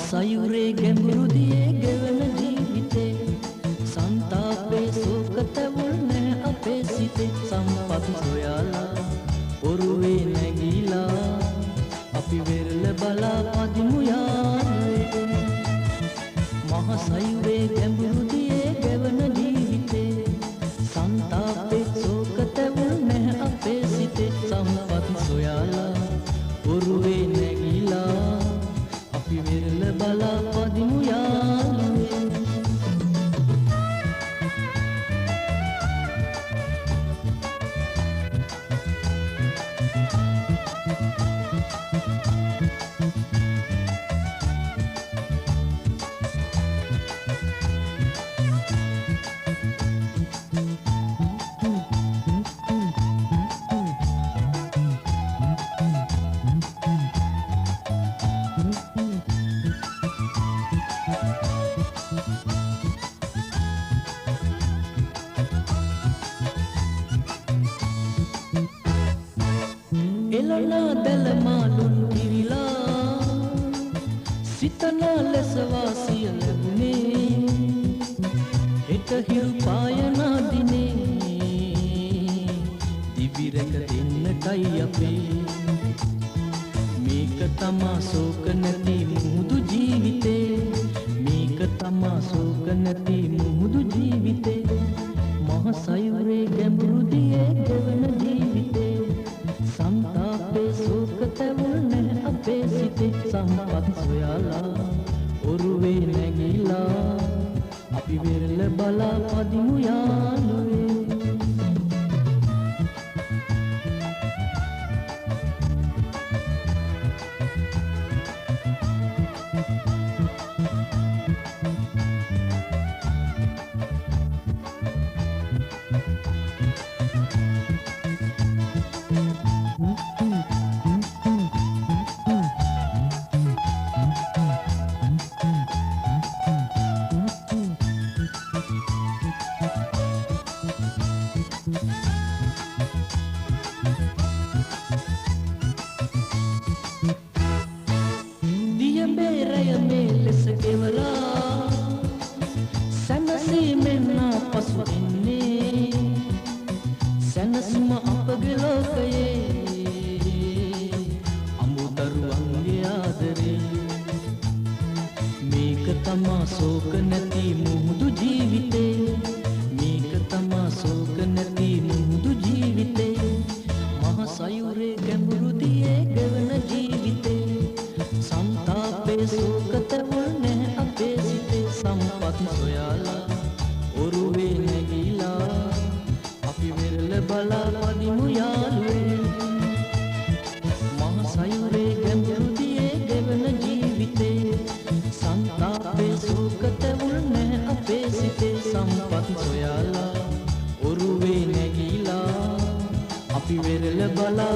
සයුරේ ගැඹුරු දියේ ගෙවන ජීවිතේ සංතාපේ සෝක තැවුල් නැ අපේ සිතේ සම්පත් සොයාලා ඔරුවේ නැගීලා අපි වෙරළ බලා පදිමු යාළුවේ මහ සයුරේ ගැඹුරු දියේ ගෙවන ජීවිතේ සංතාපේ සෝක තැවුල් නැ අපේ සිතේ සම්පත් සොයාලා ඔරුවේ නැගීලා අපි වෙරළ බලා පදිමු යාළුවේ එලනා දැල මාළුන් කිරිලා සිතනා ලෙස වාසිය ලැබුණේ හෙට හිරු පායනා දිනේ දිවිරක දෙන්නටයි අපේ මේක තමා ශෝක නැති මුහුදු ජීවිතේ මේක තමා ශෝක නැති මුහුදු ජීවිතේ මහ සයුරේ ගැඹුරු දියේ ගෙවන ජීවිතේ සංතාපේ සෝක තැවුල් නැ අපේ සිතේ සම්පත් සොයාලා ඔරුවේ නැගීලා අපි වෙරළ බලා පදිමු යාළුවේ සැනසුම අපගේ ලෝකයේ අමුදරුවන්ගේ ආදරේ මේක තමා ශෝක නැති මුහුදු ජීවිතේ මේක තමා ශෝක නැති මුහුදු ජීවිතේ මහ සයුරේ ගැඹුරු දියේ ගෙවන ජීවිතේ සංතාපේ ශෝක තැවුල් නැ අපේ සිතේ සම්පත් සොයාලා ඔරුවේ නැගීලා අපි වෙරළ බලා පදිමු යාළුවේ මහ සයුරේ ගැඹුරු දියේ ගෙවන ජීවිතේ සංතාපේ සෝක තැවුල් නැ අපේ සිතේ සම්පත් සොයාලා ඔරුවේ නැගීලා අපි වෙරළ බලා